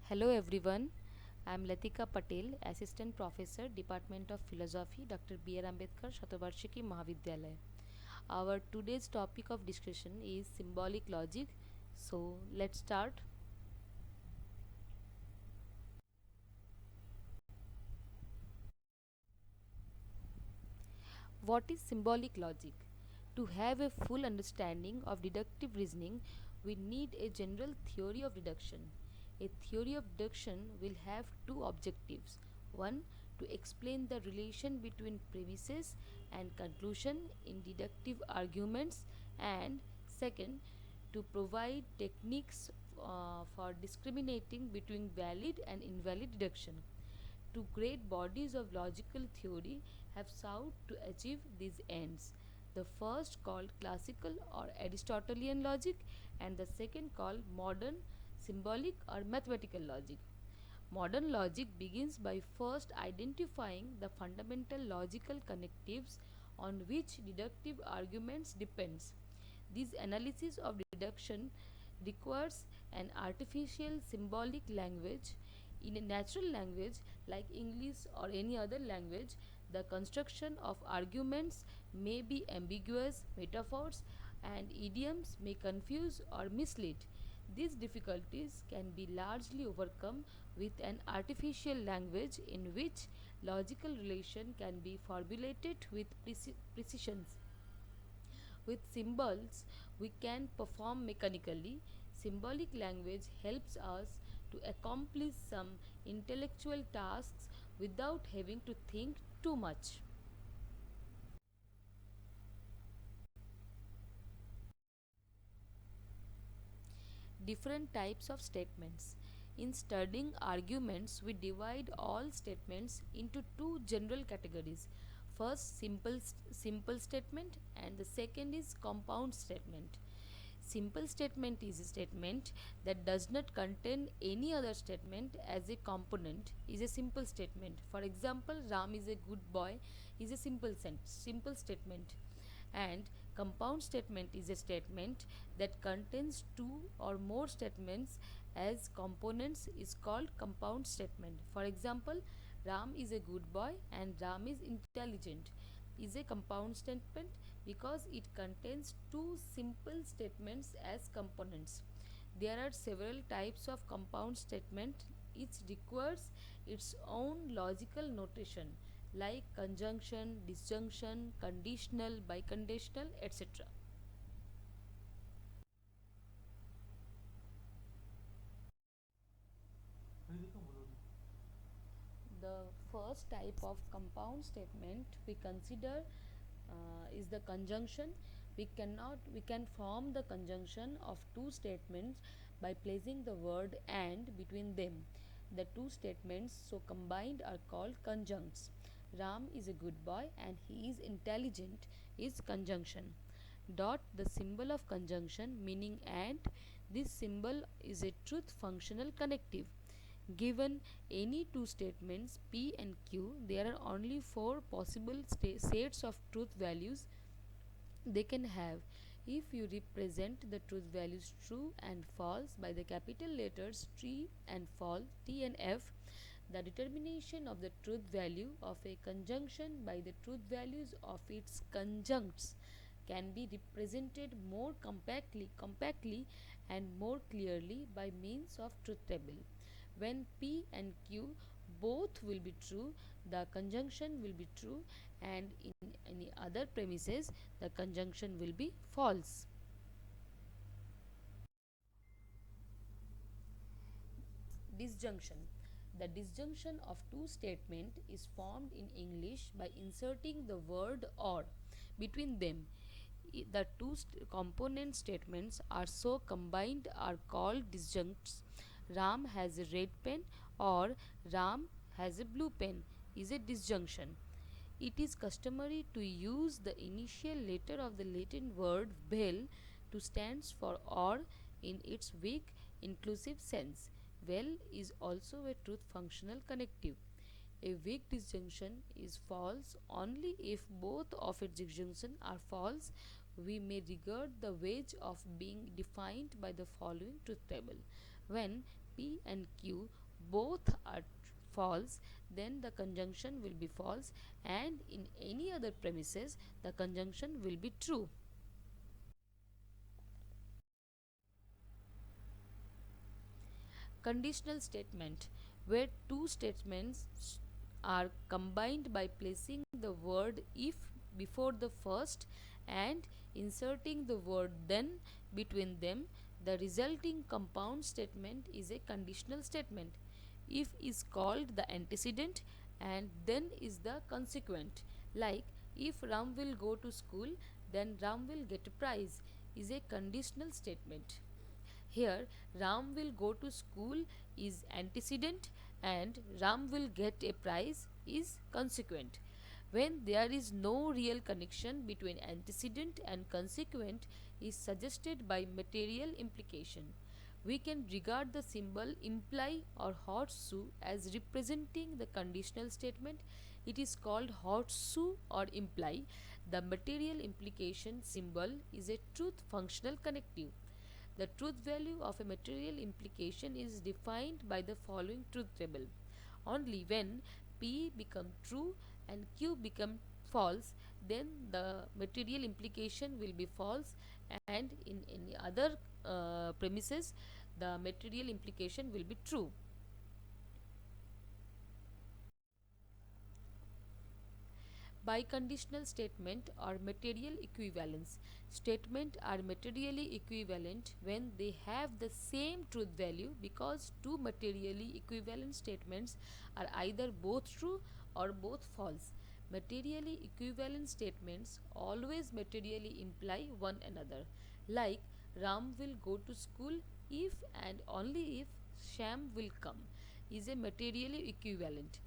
Hello everyone. I am Latika Patel, Assistant Professor, Department of Philosophy, Dr. B. R. Ambedkar, Shatavarshiki Mahavidyalaya. Our today's topic of discussion is symbolic logic. So let's start. What is symbolic logic? To have a full understanding of deductive reasoning, we need a general theory of deduction. A theory of deduction will have two objectives. One, to explain the relation between premises and conclusion in deductive arguments, and second, to provide techniques for discriminating between valid and invalid deduction. Two great bodies of logical theory have sought to achieve these ends. The first called classical or Aristotelian logic, and the second called modern symbolic or mathematical logic. Modern logic begins by first identifying the fundamental logical connectives on which deductive arguments depends. This analysis of deduction requires an artificial symbolic language. In a natural language like English or any other language, the construction of arguments may be ambiguous, metaphors and idioms may confuse or mislead. These difficulties can be largely overcome with an artificial language in which logical relation can be formulated with precision. With symbols, we can perform mechanically. Symbolic language helps us to accomplish some intellectual tasks without having to think too much. Different types of statements. In studying arguments, we divide all statements into two general categories. First, simple statement, and the second is compound statement. Simple statement is a statement that does not contain any other statement as a component is a simple statement. For example, Ram is a good boy is a simple statement, and compound statement is a statement that contains two or more statements as components is called compound statement. For example, Ram is a good boy and Ram is intelligent is a compound statement because it contains two simple statements as components. There are several types of compound statement. Each requires its own logical notation like conjunction, disjunction, conditional, biconditional, etc. The first type of compound statement we consider is the conjunction. We can form the conjunction of two statements by placing the word and between them. The two statements so combined are called conjuncts. Ram is a good boy and he is intelligent is conjunction. Dot, the symbol of conjunction meaning and. This symbol is a truth functional connective. Given any two statements P and Q, there are only four possible sets of truth values they can have. If you represent the truth values true and false by the capital letters T and false, T and F, the determination of the truth value of a conjunction by the truth values of its conjuncts can be represented more compactly and more clearly by means of truth table. When P and Q both will be true, the conjunction will be true, and in any other premises, the conjunction will be false. Disjunction. The disjunction of two statements is formed in English by inserting the word or between them. The two component statements are so combined are called disjuncts. Ram has a red pen or Ram has a blue pen is a disjunction. It is customary to use the initial letter of the Latin word vel to stands for or in its weak inclusive sense. Vel is also a truth functional connective. A weak disjunction is false only if both of its disjunctions are false. We may regard the wedge of being defined by the following truth table. When P and Q both are false, then the conjunction will be false, and in any other premises the conjunction will be true. Conditional statement, where two statements are combined by placing the word if before the first and inserting the word then between them, the resulting compound statement is a conditional statement. If is called the antecedent and then is the consequent. Like, if Ram will go to school, then Ram will get a prize is a conditional statement. Here, Ram will go to school is antecedent and Ram will get a prize is consequent. When there is no real connection between antecedent and consequent is suggested by material implication. We can regard the symbol imply or horseshoe as representing the conditional statement. It is called horseshoe or imply. The material implication symbol is a truth functional connective. The truth value of a material implication is defined by the following truth table. Only when P become true and Q become false, then the material implication will be false, and in any other premises the material implication will be true. Biconditional statement or material equivalence. Statements are materially equivalent when they have the same truth value because two materially equivalent statements are either both true or both false. Materially equivalent statements always materially imply one another. Like, Ram will go to school if and only if Sham will come is a materially equivalent.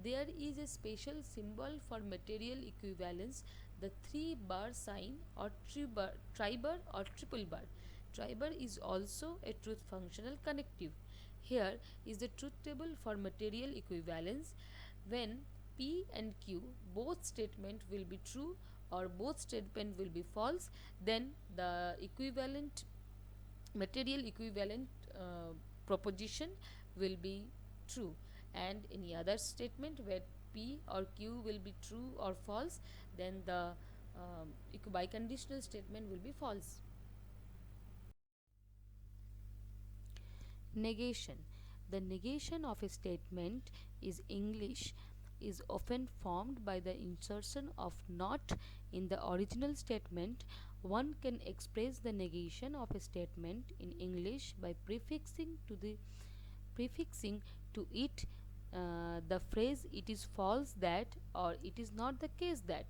There is a special symbol for material equivalence, the three bar sign or tribar or triple bar. Tribar is also a truth functional connective. Here is the truth table for material equivalence. When P and Q both statement will be true or both statement will be false, then the equivalent material equivalent proposition will be true, and any other statement where P or Q will be true or false, then the biconditional statement will be false. Negation. The negation of a statement is English is often formed by the insertion of not in the original statement. One can express the negation of a statement in English by prefixing to it the phrase it is false that or it is not the case that.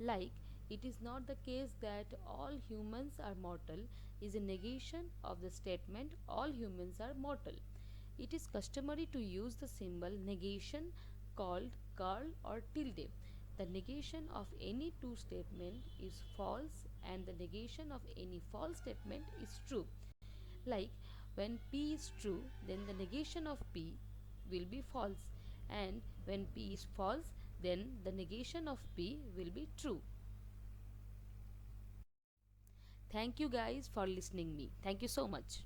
Like, it is not the case that all humans are mortal is a negation of the statement all humans are mortal. It is customary to use the symbol negation called curl or tilde. The negation of any two statement is false and the negation of any false statement is true. Like, when P is true, then the negation of P will be false, and when P is false, then the negation of P will be true. Thank you guys for listening me. Thank you so much.